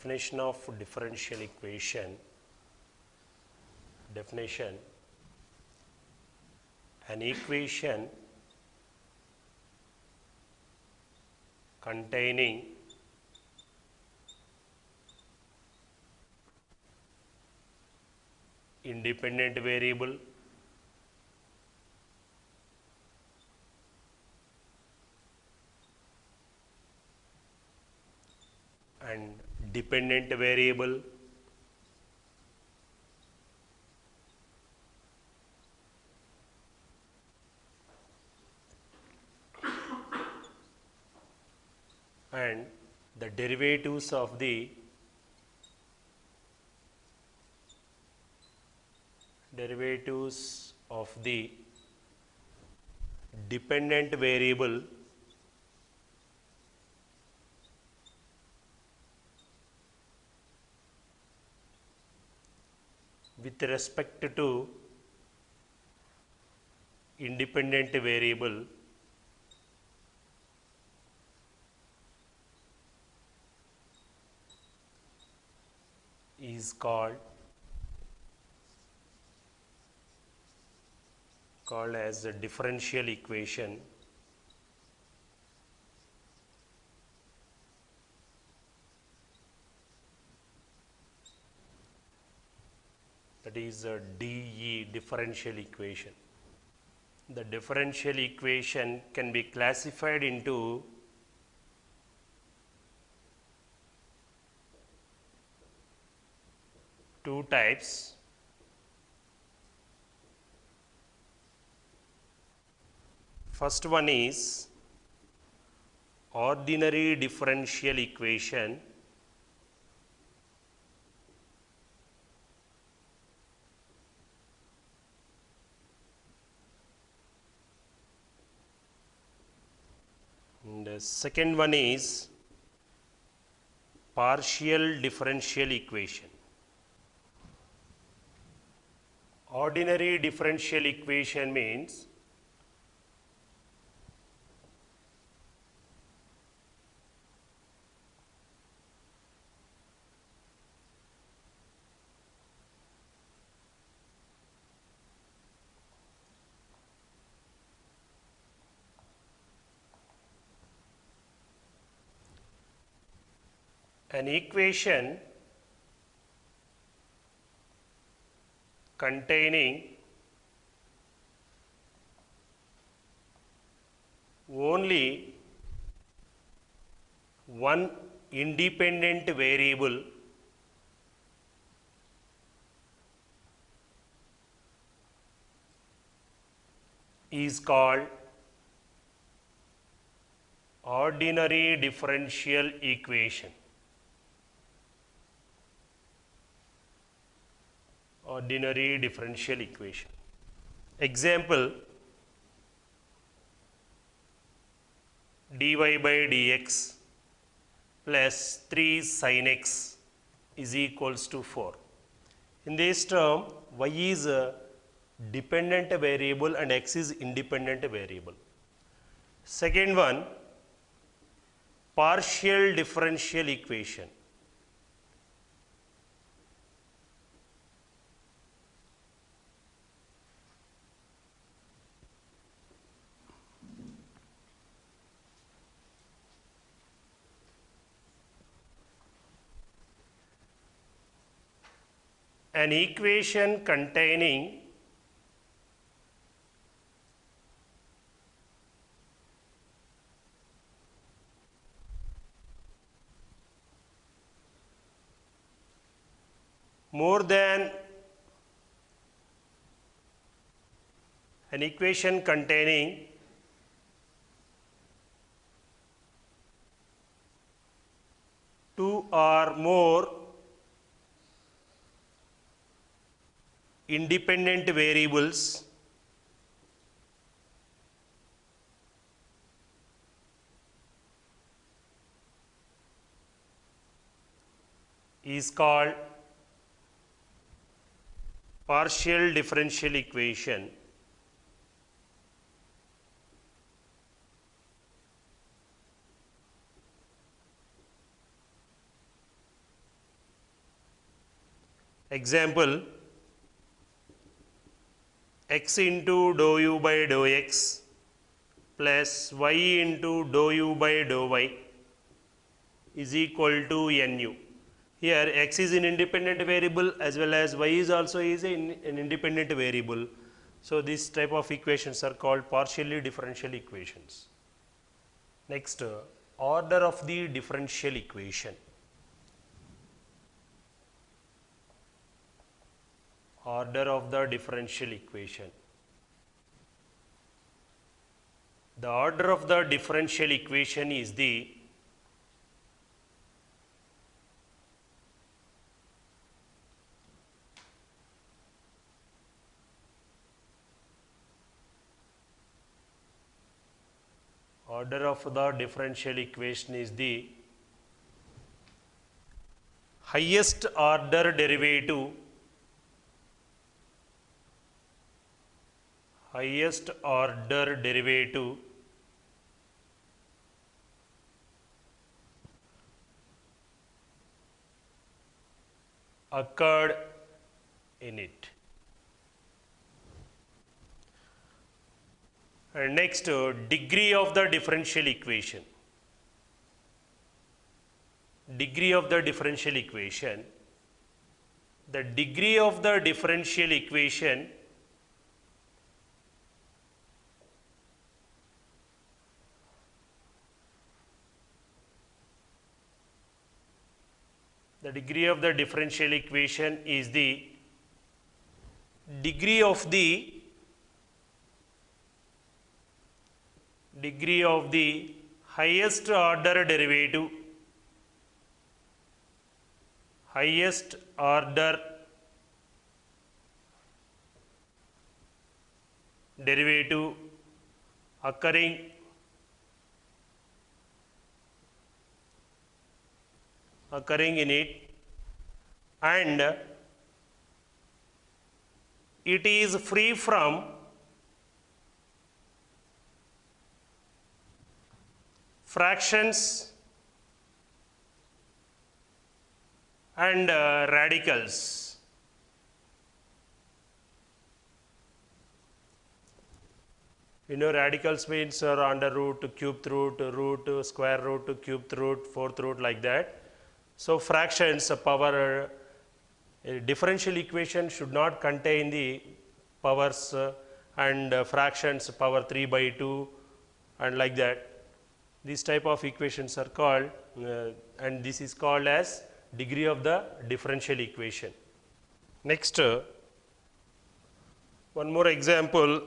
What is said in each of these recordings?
Definition of differential equation. Definition: an equation containing independent variable and dependent variable and the derivatives of the dependent variable with respect to independent variable is called as a differential equation. That is a DE, differential equation. The differential equation can be classified into two types. First one is ordinary differential equation, and the second one is partial differential equation. Ordinary differential equation means an equation containing only one independent variable is called ordinary differential equation. Ordinary differential equation. Example: dy by dx plus 3 sin x is equals to 4. In this term, y is a dependent variable and x is independent variable. Second one, partial differential equation. An equation containing more than an equation containing two or more independent variables is called partial differential equation. Example, x into dou u by dou x plus y into dou u by dou y is equal to nu. Here x is an independent variable as well as y is also an independent variable. So this type of equations are called partially differential equations. Next, order of the differential equation. Order of the differential equation. The order of the differential equation is the order of the differential equation is the highest order derivative occurred in it. And next, degree of the differential equation. Degree of the differential equation. The degree of the differential equation is the degree of the highest order derivative occurring in it, and it is free from fractions and radicals. You know, radicals means under root, cubed root, square root, cubed root, fourth root, like that. So fractions, power, a differential equation should not contain the powers and fractions, power 3 by 2 and like that. These type of equations are called and this is called as degree of the differential equation. Next, one more example,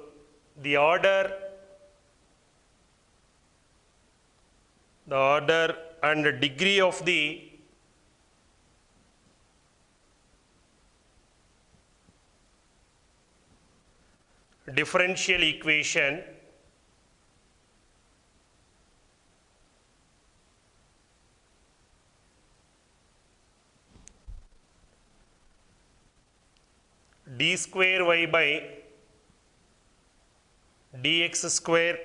the order and the degree of the differential equation d square y by dx square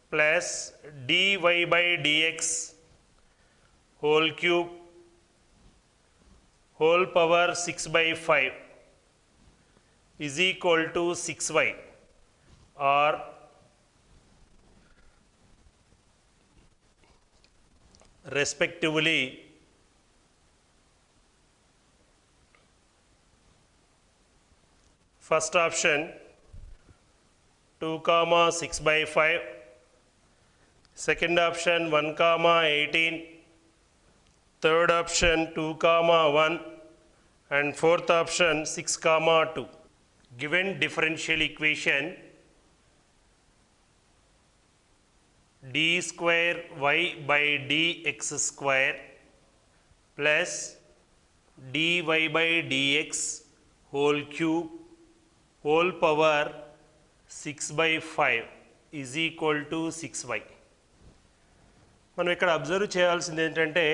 plus dy by dx whole cube whole power 6 by 5 is equal to 6y, or respectively first option 2 comma 6 by 5, second option 1 comma 18, third option 2 comma 1 and fourth option 6 comma 2. Given differential equation d square y by dx square plus dy by dx whole cube whole power 6 by 5 is equal to 6y. మనం ఇక్కడ observe చేయాల్సింది ఏంటంటే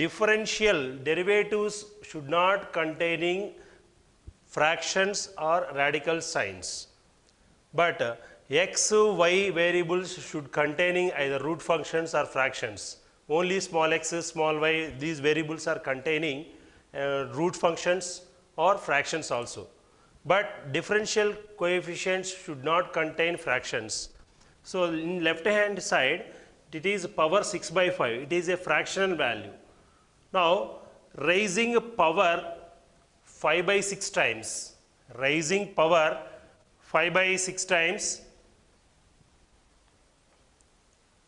differential derivatives should not containing fractions or radical signs, but x, y variables should containing either root functions or fractions. Only small x, small y, these variables are containing root functions or fractions also. But differential coefficients should not contain fractions. So in left hand side, it is power 6 by 5. It is a fractional value. Now raising power 5 by 6 times. Raising power 5 by 6 times.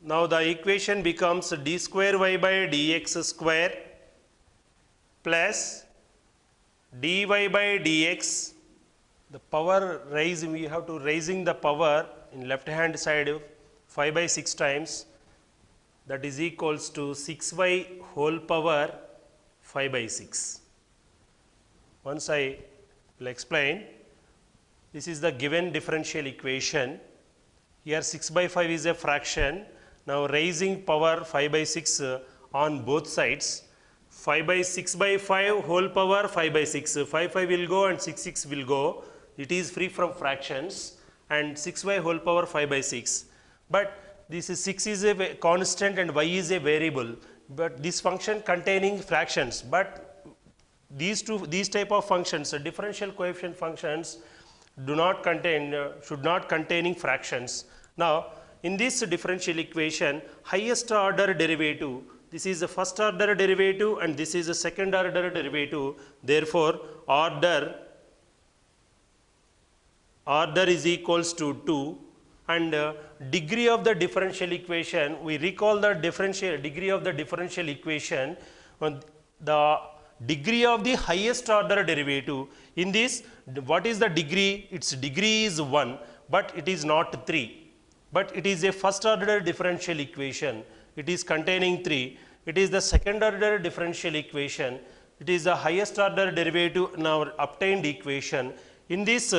Now the equation becomes d square y by dx square plus dy by dx. The power raise, we have to raising the power in left hand side 5 by 6 times, that is equals to 6y whole power 5 by 6. Once I will explain, this is the given differential equation. Here 6 by 5 is a fraction. Now raising power 5 by 6 on both sides. 5 by 6 by 5 whole power 5 by 6. 5 will go and 6 will go. It is free from fractions, and 6y whole power 5 by 6. But this is 6 is a constant and y is a variable. But this function containing fractions. But these type of functions, differential coefficient functions, do not contain, should not containing fractions. Now in this differential equation, highest order derivative, this is the first order derivative and this is the second order derivative. Therefore order is equals to 2, and degree of the differential equation, we recall the degree of the differential equation, the degree of the highest order derivative. In this, what is the degree? Its degree is 1, but it is not 3. But it is a first order differential equation. It is containing 3. It is the second order differential equation. It is the highest order derivative in our obtained equation. In this,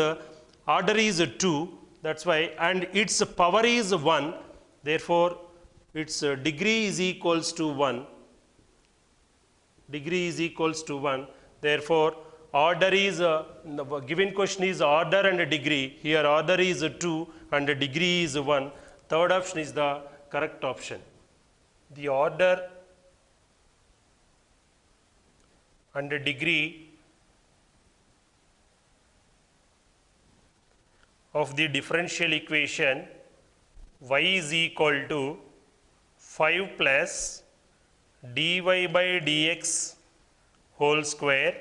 order is 2, that's why, and its power is 1. Therefore, its degree is equals to 1. Degree is equals to 1. Therefore, order is, the given question is order and degree. Here order is 2 and degree is 1. Third option is the correct option. The order and degree of the differential equation y is equal to 5 plus dy by dx whole square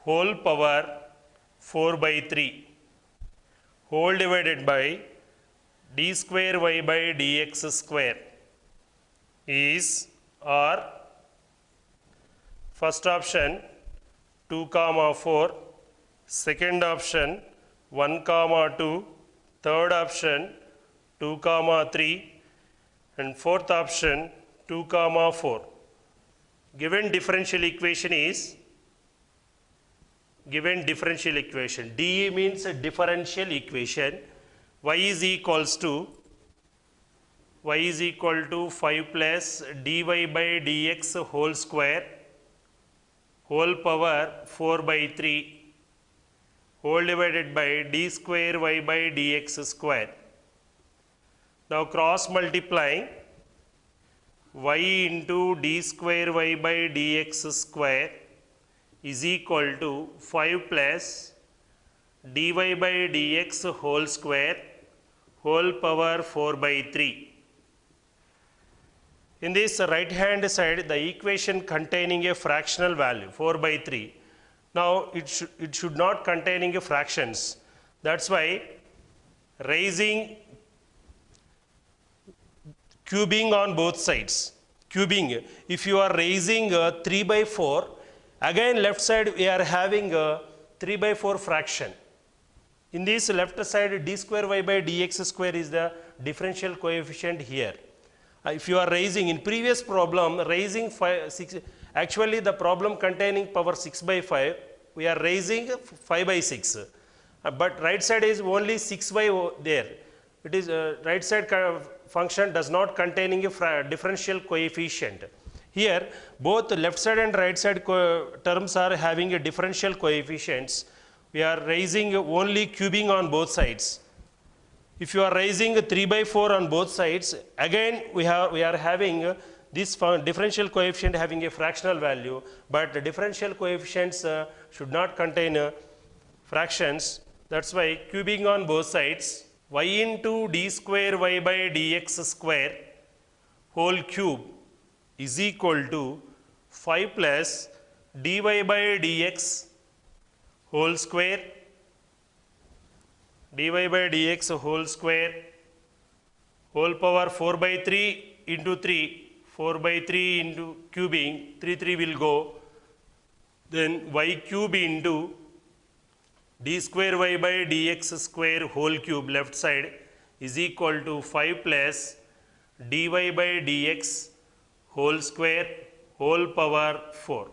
whole power 4 by 3 whole divided by d square y by dx square is, or first option 2 comma 4, second option 1 comma 2, third option 2 comma 3, and fourth option 2 comma 4. Given differential equation is, given differential equation, DE means a differential equation, y is equals to 5 plus dy by dx whole square whole power 4 by 3 whole divided by d square y by dx square. Now cross multiplying, y into d square y by dx square is equal to 5 plus dy by dx whole square whole power 4 by 3. In this right hand side, the equation containing a fractional value 4 by 3. Now it should not containing a fractions. That's why raising, cubing on both sides. Cubing, if you are raising 3 by 4, again left side we are having a 3 by 4 fraction. In this left side, d square y by dx square is the differential coefficient here. If you are raising, in previous problem, raising 6, actually the problem containing power 6 by 5, we are raising 5 by 6. But right side is only 6y there. It is right side function does not containing a differential coefficient. Here both left side and right side terms are having a differential coefficients. We are raising only cubing on both sides. If you are raising 3 by 4 on both sides, again we are having this differential coefficient having a fractional value, but the differential coefficients should not contain fractions. That's why cubing on both sides, y into d square y by dx square whole cube is equal to 5 plus dy by dx whole square, dy by dx whole square whole power 4 by 3 into 3, 4 by 3 into cubing, 3 will go, then y cube into d square y by dx square whole cube left side is equal to 5 plus dy by dx whole square whole power 4.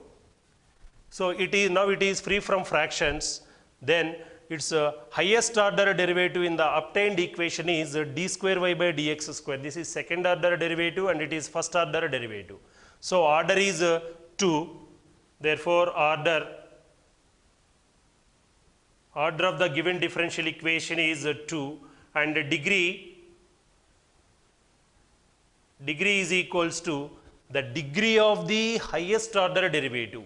So it is free from fractions. Then its highest order derivative in the obtained equation is d square y by dx square. This is second order derivative and it is first order derivative. So order is 2. Therefore order of the given differential equation is 2, and degree is equals to the degree of the highest order derivative.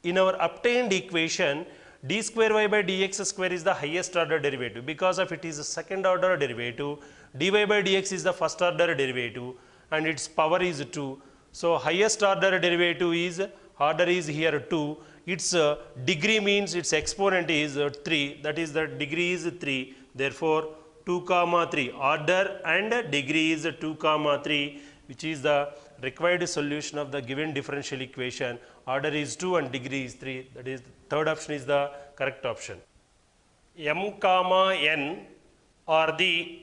In our obtained equation, d square y by dx square is the highest order derivative. Because of it is a second order derivative, dy by dx is the first order derivative and its power is 2. So highest order derivative is, order is here 2. Its degree means its exponent is 3, that is the degree is 3. Therefore 2 comma 3, order and degree is 2 comma 3, which is the required solution of the given differential equation. Order is 2 and degree is 3, that is the third option is the correct option. M comma n are the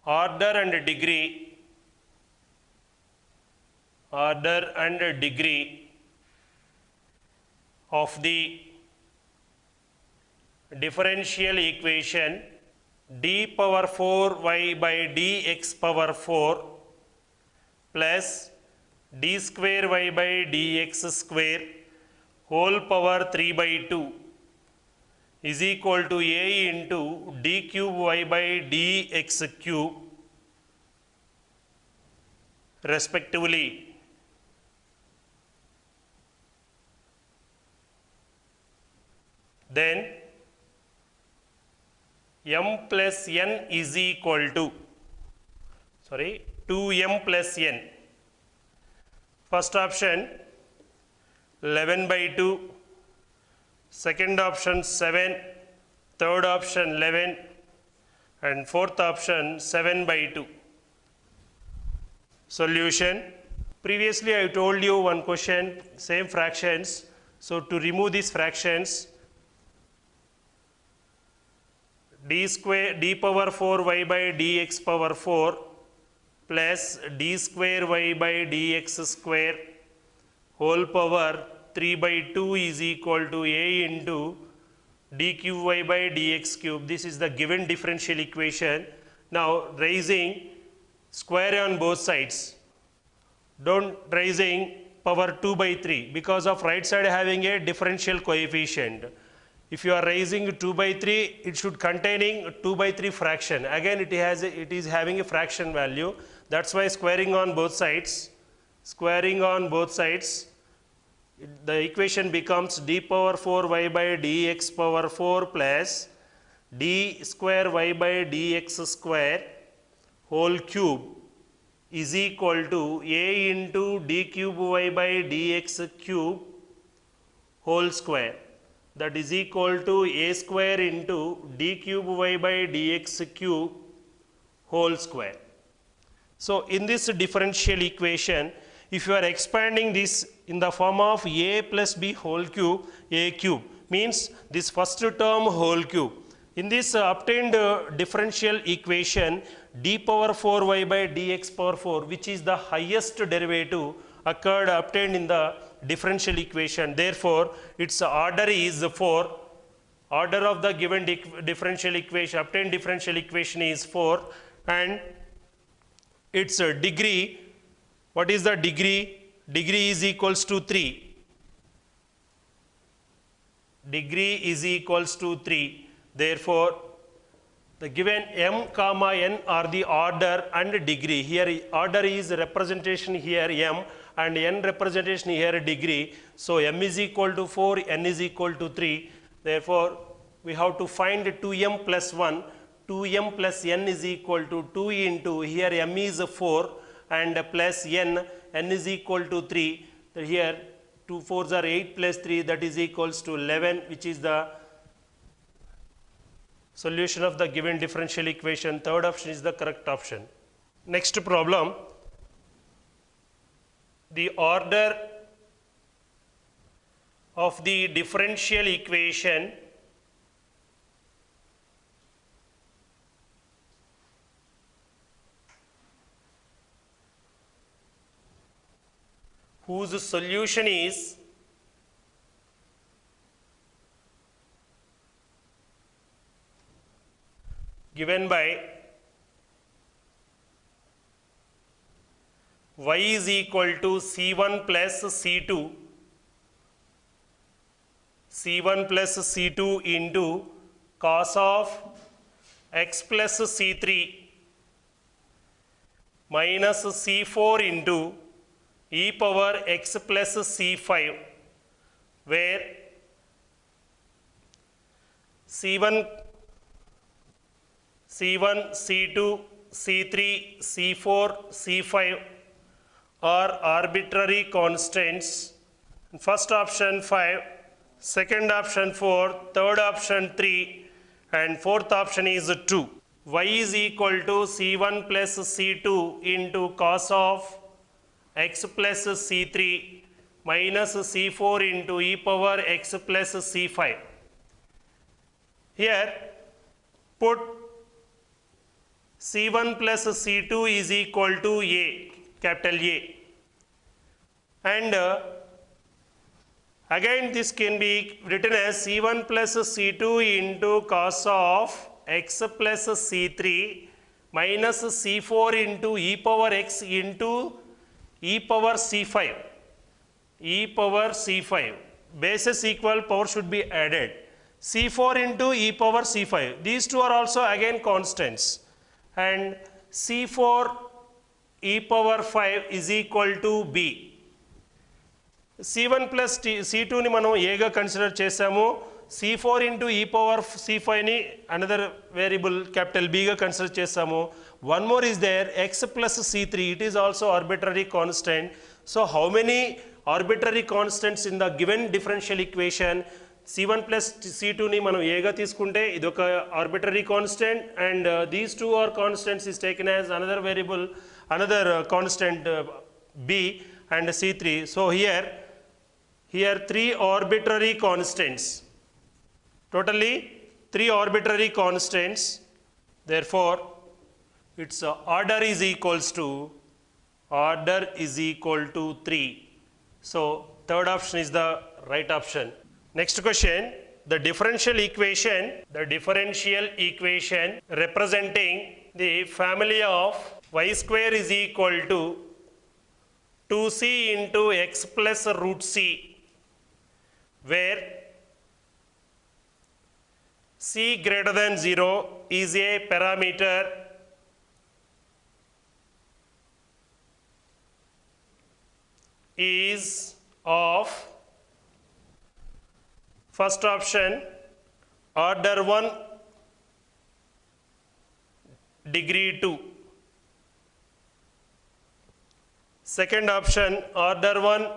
order and degree of the differential equation d power 4 y by dx power 4 plus d square y by dx square whole power 3 by 2 is equal to a into d cube y by dx cube respectively. Then m plus n is equal to 2m plus n. First option 11 by 2, second option 7, third option 11 and fourth option 7 by 2. Solution. Previously I told you one question, same fractions. So to remove these fractions, d power 4 y by dx power 4 plus d square y by dx square whole power 3 by 2 is equal to a into d cube y by dx cube. This is the given differential equation. Now raising square on both sides. Don't raising power 2 by 3 because of right side having a differential coefficient. If you are raising 2 by 3, it should containing 2 by 3 fraction. Again it is having a fraction value. That's why squaring on both sides. The equation becomes d power 4 y by dx power 4 plus d square y by dx square whole cube is equal to a into d cube y by dx cube whole square. That is equal to a square into d cube y by dx cube whole square. So in this differential equation, if you are expanding this in the form of a plus b whole cube, a cube means this first term whole cube. In this obtained differential equation, d power 4 y by dx power 4, which is the highest derivative obtained in the differential equation. Therefore, its order is 4. Order of the given differential equation, obtained differential equation is 4, and its degree, what is the degree? Degree is equals to 3. Degree is equals to 3. Therefore, the given m comma n are the order and degree. Here order is representation here m and n representation here degree. So m is equal to 4, n is equal to 3. Therefore, we have to find 2m plus 1. 2m plus n is equal to 2 into, here m is 4 and plus n is equal to 3. Here 2 4s are 8 plus 3, that is equals to 11, which is the solution of the given differential equation. Third option is the correct option. Next problem, the order of the differential equation whose solution is given by y is equal to c1 plus c2, c1 plus c2 into cos of x plus c3 minus c4 into e power x plus c5, where c1, c2, c3, c4, c5 are arbitrary constants. First option 5, second option 4, third option 3, and fourth option is 2. Y is equal to c1 plus c2 into cos of x plus c3 minus c4 into e power x plus c5. Here put c1 plus c2 is equal to a, capital A, and again this can be written as c1 plus c2 into cos of x plus c3 minus c4 into e power x into e power c5, e power c5, bases equal, power should be added, c4 into e power c5, these two are also again constants, and c4 e power 5 is equal to b. c1 plus c2 ni manam a ga consider chesamu, c4 into e power c5 ni another variable capital B ga consider chesamu. One more is there, x plus c3, it is also arbitrary constant. So how many arbitrary constants in the given differential equation? c1 plus c2 ni manam a ga తీసుకుంటే ఇది ఒక arbitrary constant, and these two are constants is taken as another variable, another constant b and c3. So here 3 arbitrary constants, totally 3 arbitrary constants. Therefore its order is equals to 3. So third option is the right option. Next question, the differential equation representing the family of y square is equal to 2c into x plus root c, where c greater than 0 is a parameter is of first option order 1 degree 2, second option order 1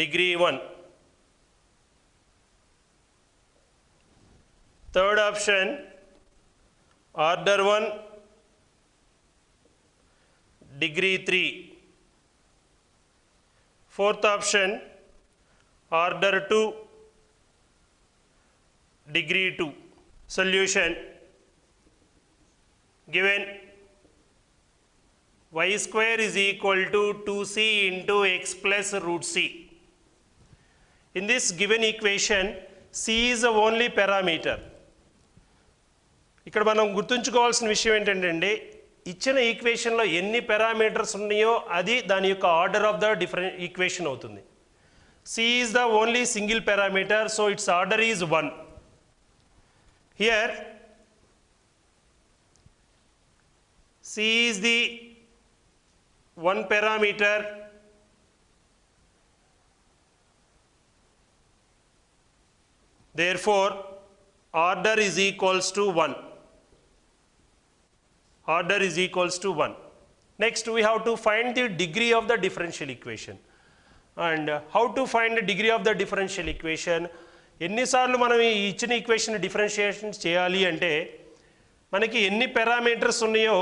degree 1, third option order 1 degree 3, fourth option order 2 degree 2. Solution, given y square is equal to 2c into x plus root c. In this given equation, c is the only parameter. ఇక్కడ మనం గుర్తుంచుకోవాల్సిన విషయం ఏంటంటే ఇచ్చిన ఈక్వేషన్లో ఎన్ని parameters ఉన్నాయో అది దాని యొక్క order of the different equation అవుతుంది. c is the only single parameter, so its order is 1. Here C is the one parameter, therefore order is equals to 1. Order is equals to 1. Next we have to find the degree of the differential equation. And how to find the degree of the differential equation? ఎన్నిసార్లు మనం ఈ ఇచ్చిన equation differentiation చేయాలి అంటే మనకి ఎన్ని parameters ఉన్నాయో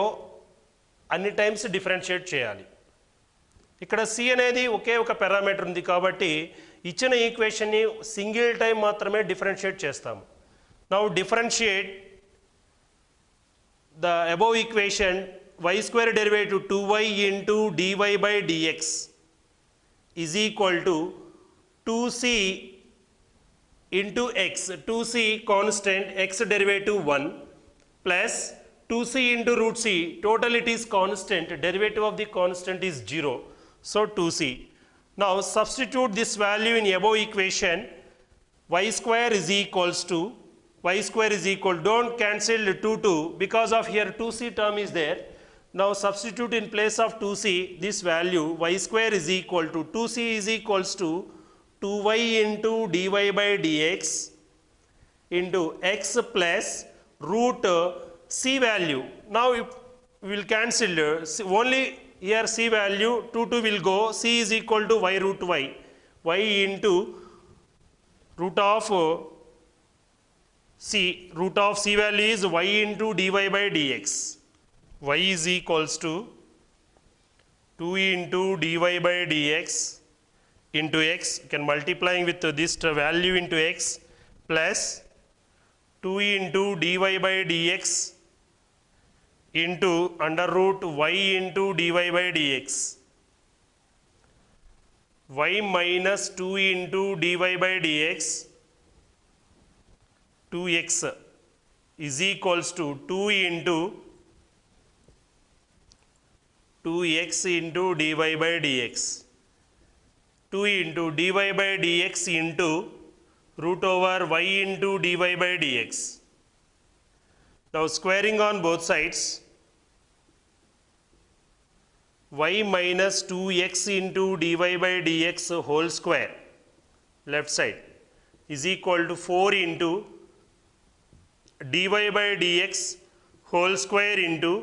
అన్ని టైమ్స్ డిఫరెన్షియేట్ చేయాలి. ఇక్కడ C అనేది ఒకే ఒక పారామీటర్ ఉంది కాబట్టి ఇచ్చిన ఈక్వేషన్ని సింగిల్ టైం మాత్రమే డిఫరెన్షియేట్ చేస్తాము. Now differentiate the above equation y square derivative 2y into dy by dx is equal to 2c into x, 2c constant, x derivative 1 plus 2c into root c, total it is constant, derivative of the constant is 0, so 2c. Now substitute this value in above equation, y square is equals to, don't cancel 2 because of here 2c term is there. Now substitute in place of 2c this value, y square is equal to 2c is equals to 2y into dy by dx into x plus root c value. Now we will cancel only here c value 2 will go, c is equal to y root y, y into root of c value is y into dy by dx. Y is equals to 2 into dy by dx into x, you can multiplying with this value into x plus 2 into dy by dx into under root y into dy by dx. Y minus 2 into dy by dx 2x is equals to 2 into 2x into dy by dx. 2 into dy by dx into root over y into dy by dx. Now squaring on both sides, y minus 2x into dy by dx whole square left side is equal to 4 into dy by dx whole square into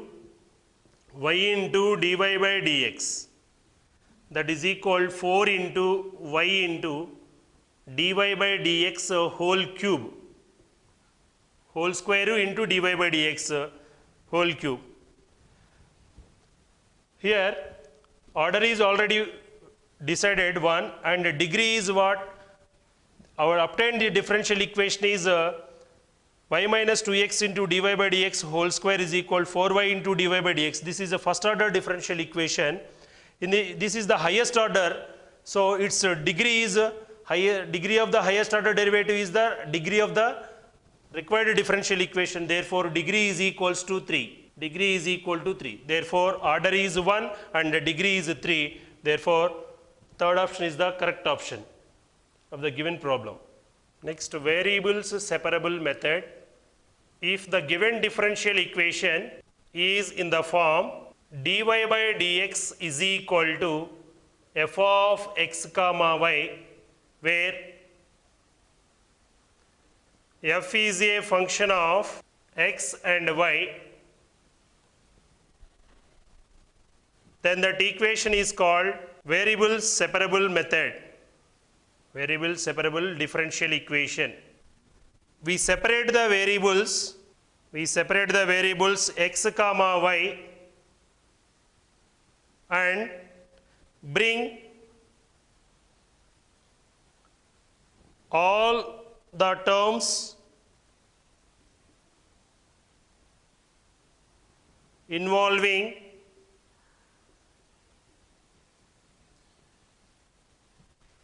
y into dy by dx, that is equal 4 into y into dy by dx whole cube, whole square into dy by dx whole cube. Here order is already decided 1 and degree is what? Our obtained differential equation is y minus 2x into dy by dx whole square is equal 4y into dy by dx. This is the first order differential equation. This is the highest order, so its degree is higher. Degree of the highest order derivative is the degree of the required differential equation. Therefore, degree is equals to 3. Degree is equal to 3. Therefore, order is 1 and the degree is 3. Therefore, third option is the correct option of the given problem. Next, variables separable method. If the given differential equation is in the form dy by dx is equal to f of x comma y, where f is a function of x and y, then that equation is called variable separable method, variable separable differential equation. We separate the variables x comma y and bring all the terms involving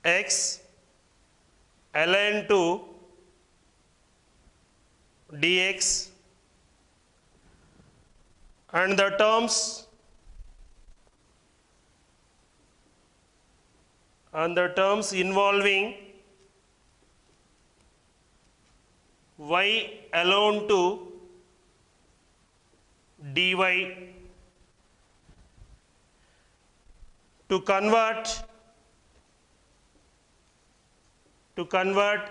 x ln to dx and the terms involving y alone to dy to convert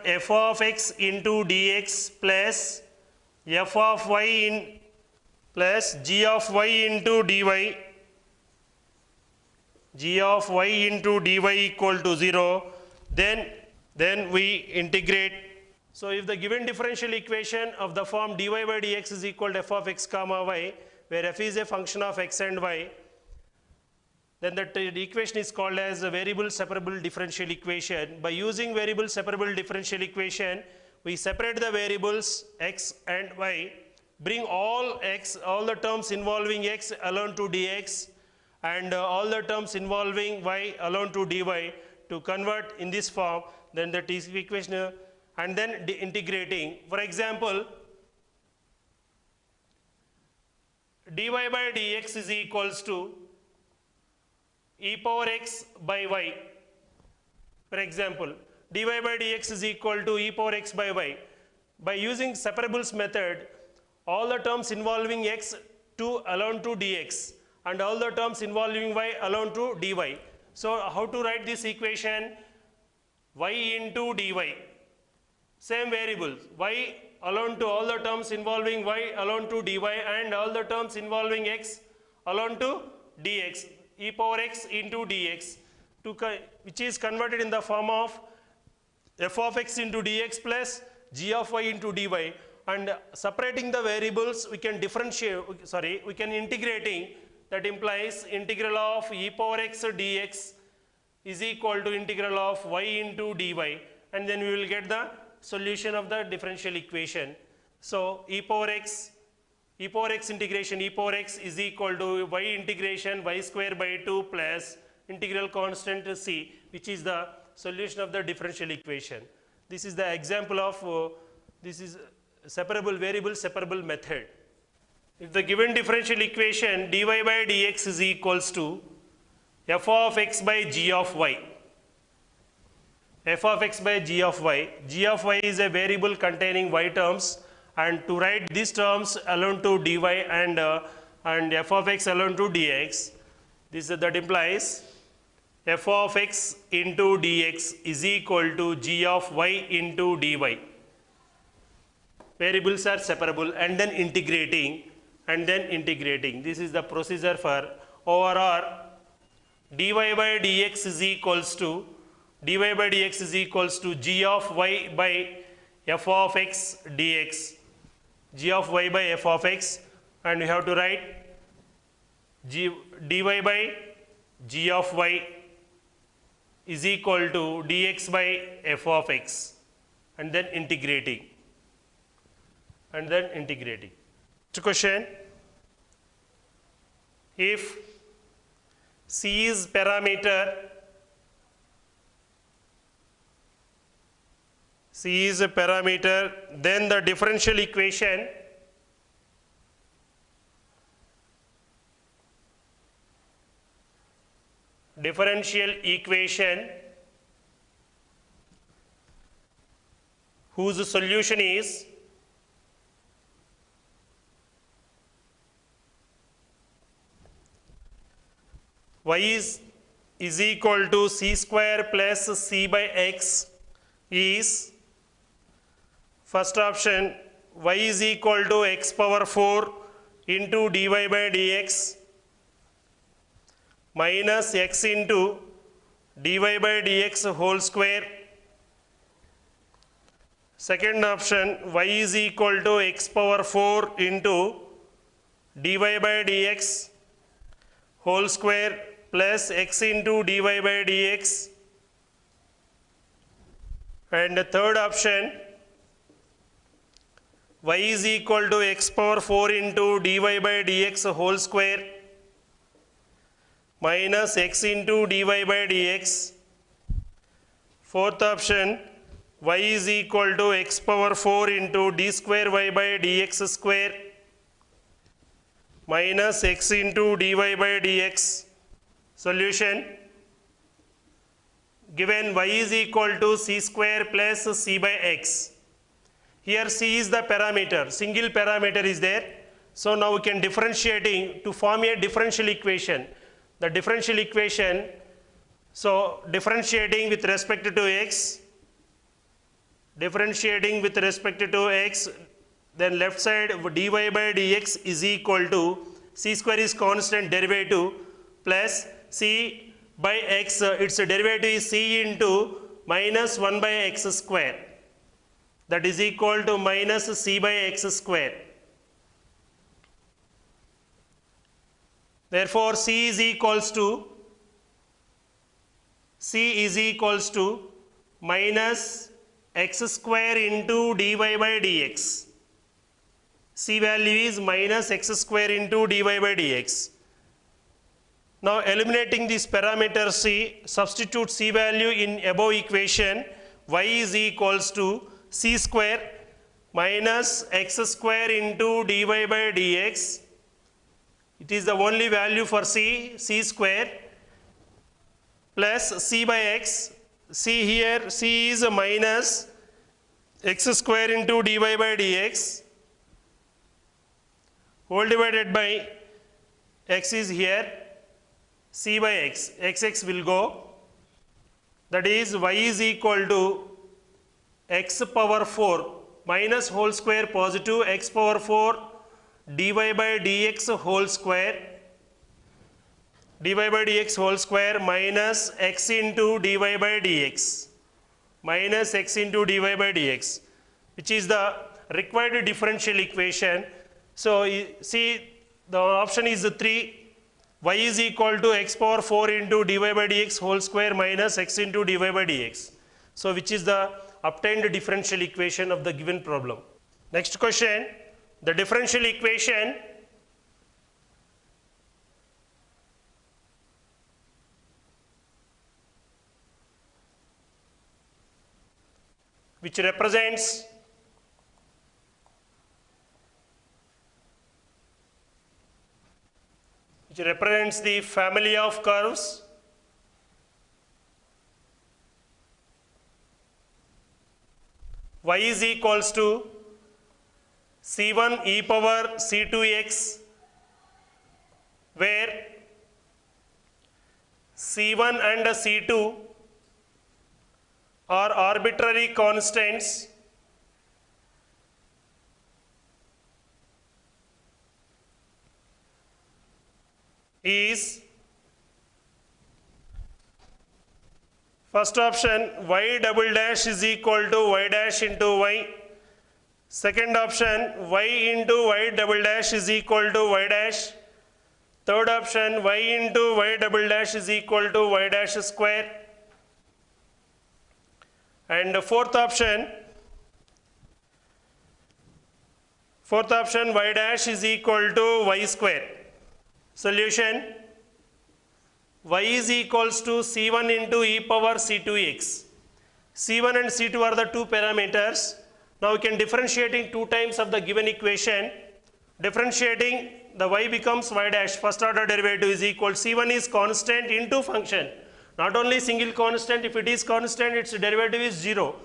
f of x into dx plus f of y in plus g of y into dy, g of y into dy equal to 0, then we integrate. So if the given differential equation of the form dy by dx is equal to f of x comma y, where f is a function of x and y, then the equation is called as a variable separable differential equation. By using variable separable differential equation, we separate the variables x and y, bring all the terms involving x alone to dx and all the terms involving y alone to dy to convert in this form, then that is equation, and then integrating. For example, dy by dx is equals to e power x by y. For example, dy by dx is equal to e power x by y. By using separables method, all the terms involving x to alone to dx and all the terms involving y alone to dy. So how to write this equation? Y into dy, same variables, y alone to all the terms involving y alone to dy and all the terms involving x alone to dx, e power x into dx, which is converted in the form of f of x into dx plus g of y into dy, and separating the variables we can we can integrating. That implies integral of e power x dx is equal to integral of y into dy, and then we will get the solution of the differential equation. So e power x integration e power x is equal to y integration y square by 2 plus integral constant c, which is the solution of the differential equation. This is the example of this is variable separable method. If the given differential equation dy by dx is equals to f of x by g of y, f of x by g of y, g of y is a variable containing y terms, and to write these terms alone to dy and f of x alone to dx, that implies f of x into dx is equal to g of y into dy. Variables are separable, and then integrating. This is the procedure for overr. dy by dx is equals to g of y by f of x dx, g of y by f of x, and we have to write dy by g of y is equal to dx by f of x, and then integrating. Next question: if C is parameter, then the differential equation whose solution is y is equal to c square plus c by x is, first option, y is equal to x power 4 into dy by dx minus x into dy by dx whole square. Second option, y is equal to x power 4 into dy by dx whole square plus x into dy by dx. And the third option, y is equal to x power 4 into dy by dx whole square minus x into dy by dx. Fourth option, y is equal to x power 4 into d square y by dx square minus x into dy by dx. Solution: given y is equal to c square plus c by x, Here C is the parameter, single parameter is there. So now we can differentiating to form a differential equation. The differential equation, so differentiating with respect to x, then left side dy by dx is equal to c square is constant derivative plus c by x, its derivative is c into minus 1 by x square, that is equal to minus c by x square. Therefore, c is equals to minus x square into dy by dx. C value is minus x square into dy by dx. Now eliminating this parameter c, substitute c value in above equation. Y is equals to c square minus x square into dy by dx. It is the only value for c square plus c by x. C here, c is minus x square into dy by dx whole divided by x is here, c by x, x will go, that is y is equal to x power 4 minus whole square positive x power 4 dy by dx whole square, minus x into dy by dx, which is the required differential equation. So see, the option is 3, y is equal to x power 4 into dy by dx whole square minus x into dy by dx. So which is the obtained differential equation of the given problem. Next question, the differential equation which represents the family of curves y is equals to c1 e power c2x, where c1 and c2 are arbitrary constants is first option y double dash is equal to y dash into y, second option y into y double dash is equal to y dash, third option y into y double dash is equal to y dash square, and fourth option y dash is equal to y square. Solution, y is equals to c1 into e power c2x. c1 and c2 are the two parameters. Now we can differentiating two times of the given equation. Differentiating, the y becomes y dash, first order derivative is equal, c1 is constant into function. Not only single constant, if it is constant, its derivative is 0.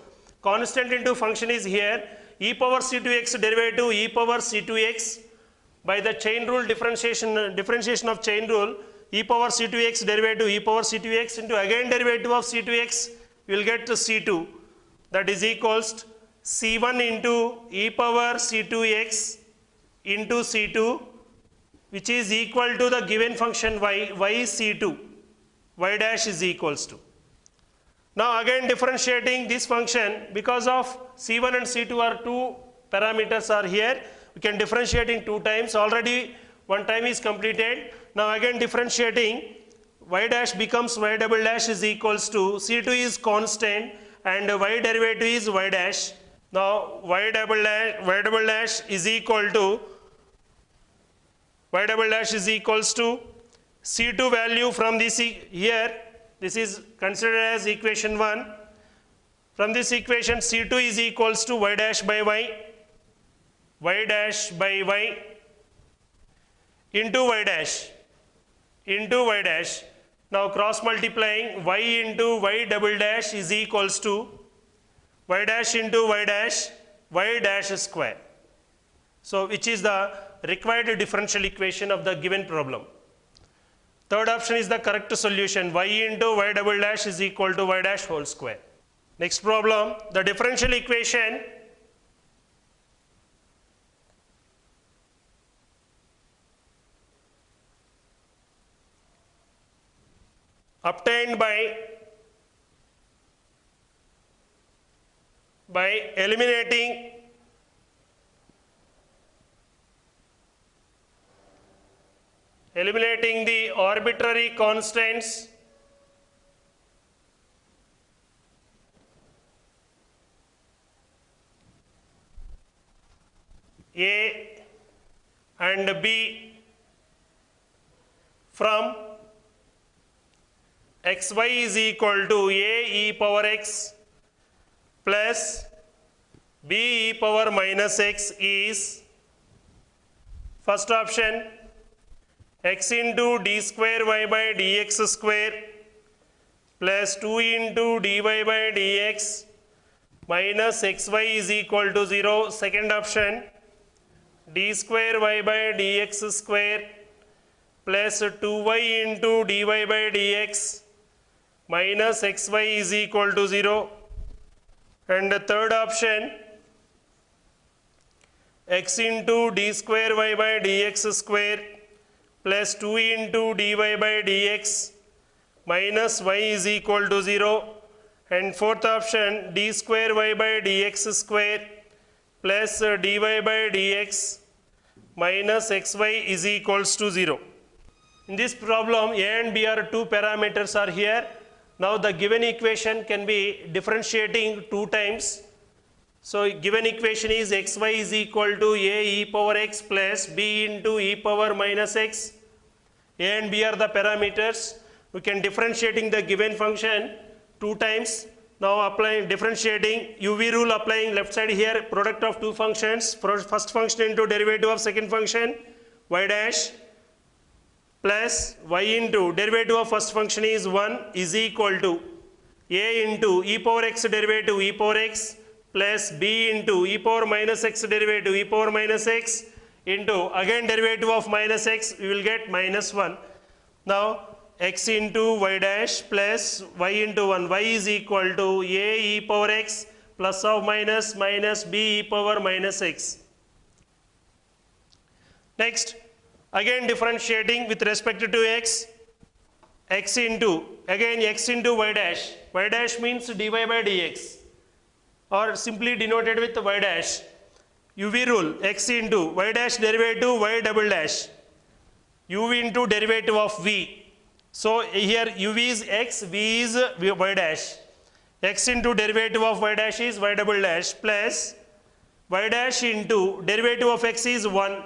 Constant into function is here, e power c2x derivative e power c2x. By the chain rule differentiation of chain rule, e power c2x derivative e power c2x into again derivative of c2x, you will get to c2, that is equals to c1 into e power c2x into c2, which is equal to the given function y is c2, y dash is equals to. Now again differentiating this function, because of c1 and c2 are two parameters are here, we can differentiating two times, already one time is completed. Now again differentiating, y dash becomes y double dash is equals to, c2 is constant and y derivative is y dash. Now y double dash is equal to c2 value from this here, this is considered as equation 1. From this equation c2 is equals to y dash by y into y dash. Now cross multiplying, y into y double dash is equals to y dash into y dash y dash square. So which is the required differential equation of the given problem. Third option is the correct solution. Y into y double dash is equal to y dash whole square. Next problem, the differential equation obtained by eliminating the arbitrary constants A and B from xy is equal to A e power x plus B e power minus x is first option x into d square y by dx square plus 2 into dy by dx minus xy is equal to 0. Second option d square y by dx square plus 2y into dy by dx minus xy is equal to 0. And the third option x into d square y by dx square plus 2 into dy by dx minus y is equal to 0. And fourth option d square y by dx square plus dy by dx minus xy is equals to 0. In this problem, a and b are two parameters are here. Now the given equation can be differentiating two times. So given equation is xy is equal to a e power x plus b into e power minus x. A and b are the parameters. We can differentiating the given function two times. Now applying differentiating UV rule, applying left side here, product of two functions, first function into derivative of second function y dash plus y into derivative of first function is 1 is equal to a into e power x derivative e power x plus b into e power minus x derivative e power minus x into again derivative of minus x, we will get minus 1. Now x into y dash plus y into 1, y is equal to a e power x plus of minus minus b e power minus x. Next, again differentiating with respect to x, x into, again x into y dash means dy by dx or simply denoted with y dash. UV rule, x into y dash derivative y double dash, u into derivative of v. So here uv is x, v is y dash. X into derivative of y dash is y double dash plus y dash into derivative of x is 1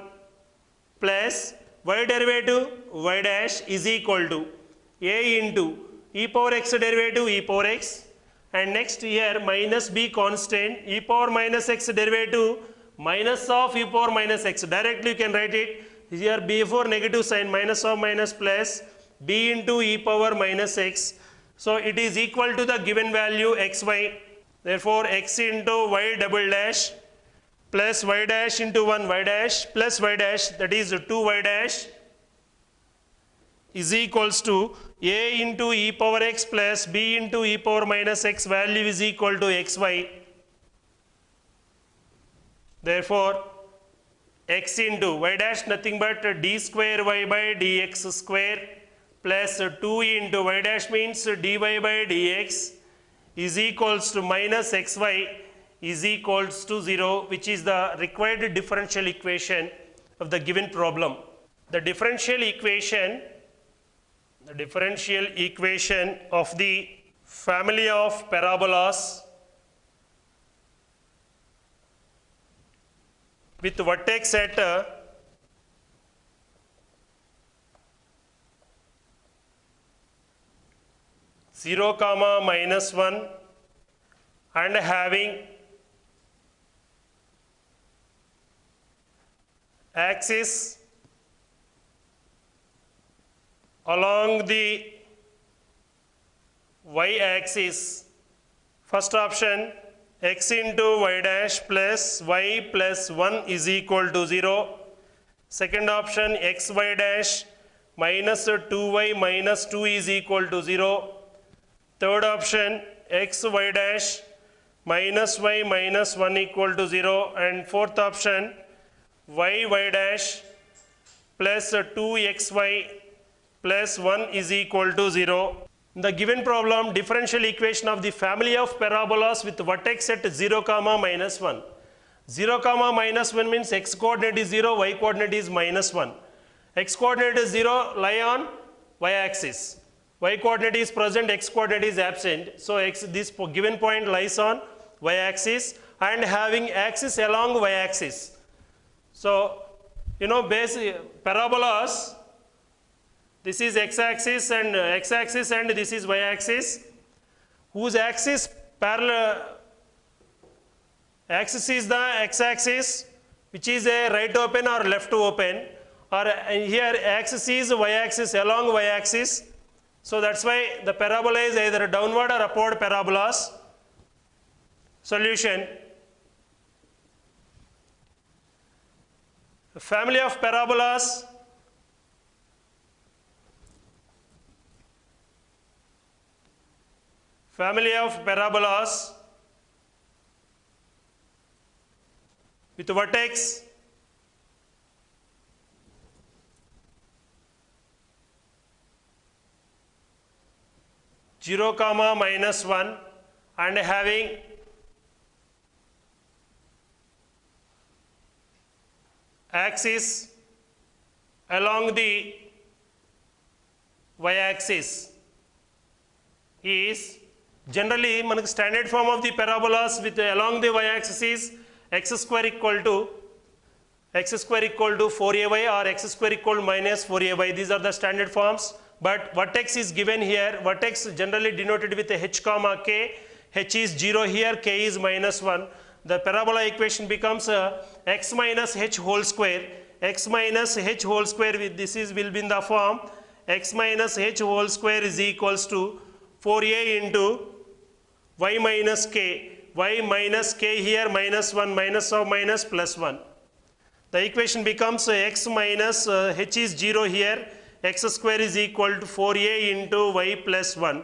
plus y derivative y dash is equal to a into e power x derivative e power x, and next here minus b constant, e power minus x derivative minus of e power minus x. Directly you can write it here before negative sign, minus of minus plus b into e power minus x. So it is equal to the given value xy. Therefore x into y double dash plus y dash into 1 y dash plus y dash, that is 2 y dash, is equals to a into e power x plus b into e power minus x, value is equal to xy. Therefore x into y dash nothing but d square y by dx square plus 2 into y dash means dy by dx is equals to minus xy is equals to 0, which is the required differential equation of the given problem. The differential equation of the family of parabolas with vertex at (0, -1) and having axis along the y axis. First option x into y dash plus y plus 1 is equal to 0. Second option, xy dash minus 2y minus 2 is equal to 0. Third option, xy dash minus y minus 1 equal to 0. And fourth option, y dash plus 2xy plus 1 is equal to 0. In the given problem, differential equation of the family of parabolas with vertex at 0 comma minus 1. 0 comma minus 1 means x coordinate is 0, y coordinate is minus 1. X coordinate is 0, lie on y axis. Y coordinate is present, x coordinate is absent. So this given point lies on y axis and having axis along y axis. So, you know, parabolas, this is x-axis and this is y-axis, whose axis parallel axis is the x-axis, which is a right open or left open, or here axis is y-axis along y-axis. So that's why the parabola is either downward or upward parabolas. Solution. The family of parabolas with vertex zero comma minus 1 and having axis along the y-axis is generally manaki standard form of the parabolas with along the y-axis is x square equal to 4ay or x square equal to minus 4ay. These are the standard forms, but vertex is given here. Vertex generally denoted with a h comma k. H is 0 here, k is minus 1. The parabola equation becomes x minus h whole square. X minus h whole square with this is will be in the form x minus h whole square is equals to 4a into y minus k. Y minus k here minus 1 minus of minus plus 1. The equation becomes x minus h is 0 here. X square is equal to 4a into y plus 1.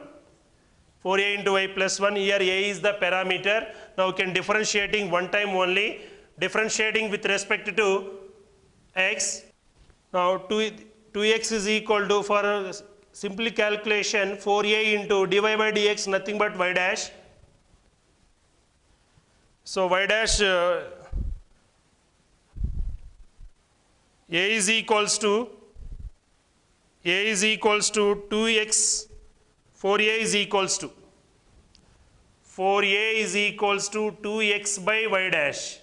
4a into y plus 1. Here a is the parameter. Now we can differentiating one time only. Differentiating with respect to x. Now 2x is equal to, for simply calculation, 4a into dy by dx nothing but y dash. So y dash a is equals to 2x. 4a is equals to 2x by y dash.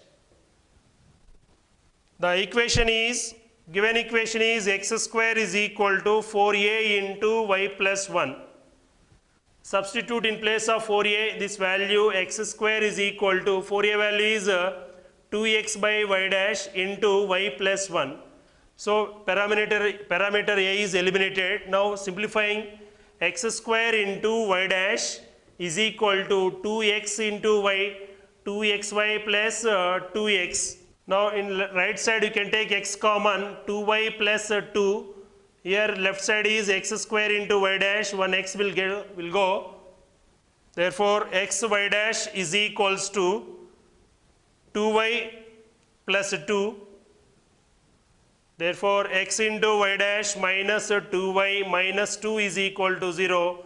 The equation is, given equation is x square is equal to 4a into y plus 1. Substitute in place of 4a this value, x square is equal to 4a value is 2x by y dash into y plus 1. So parameter a is eliminated. Now simplifying, x square into y dash is equal to 2x into y, 2xy plus 2x. Now in right side you can take x common, 2y plus 2. Here left side is x square into y dash, one x will go. Therefore x y dash is equals to 2y plus 2. Therefore x into y dash minus 2y minus 2 is equal to 0,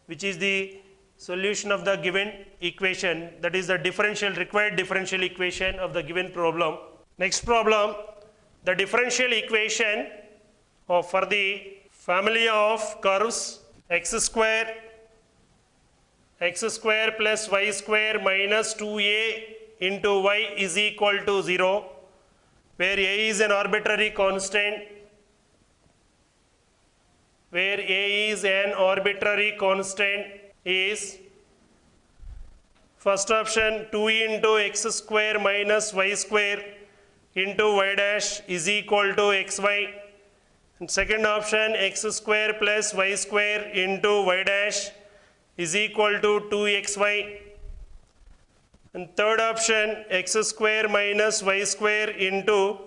which is the solution of the given equation. That is the required differential equation of the given problem. Next problem, the differential equation for the family of curves x square plus y square minus 2a into y is equal to 0, where a is an arbitrary constant, is first option 2 into x square minus y square into y dash is equal to xy. And second option, x square plus y square into y dash is equal to 2xy. And third option, x square minus y square into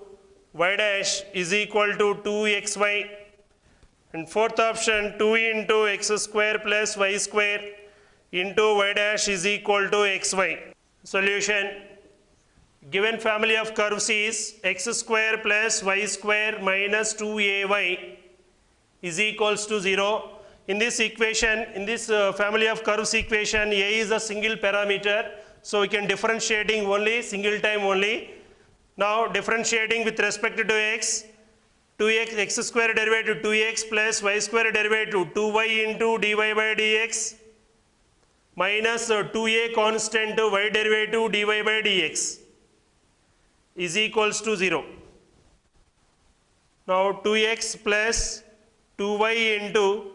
y dash is equal to 2xy. And fourth option, 2 into x square plus y square into y dash is equal to xy. Solution. Given family of curves is x square plus y square minus 2ay is equals to 0. In this equation, in this family of curves equation, a is a single parameter, so we can differentiating only single time only. Now differentiating with respect to x, 2x x square derivative 2x plus y square derivative 2y into dy by dx minus 2a constant y derivative dy by dx is equals to 0. Now 2x plus 2y into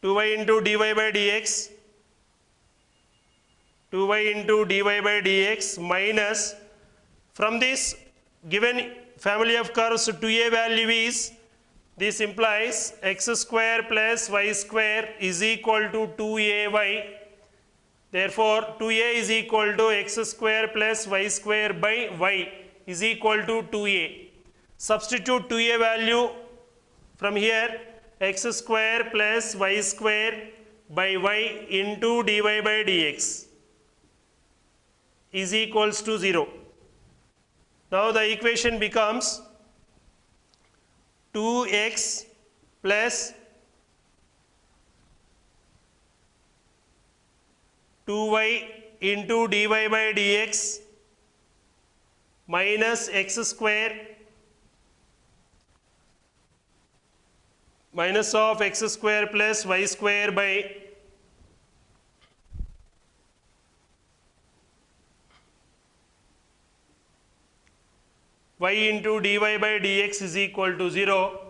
2y into dy by dx, 2y into dy by dx minus, from this given family of curves 2a value is, this implies x square plus y square is equal to 2ay. Therefore 2a is equal to x square plus y square by y is equal to 2a. Substitute 2a value from here, x square plus y square by y into dy by dx is equals to 0. Now the equation becomes 2x plus 2y into dy by dx minus x square minus of x square plus y square by y into dy by dx is equal to 0.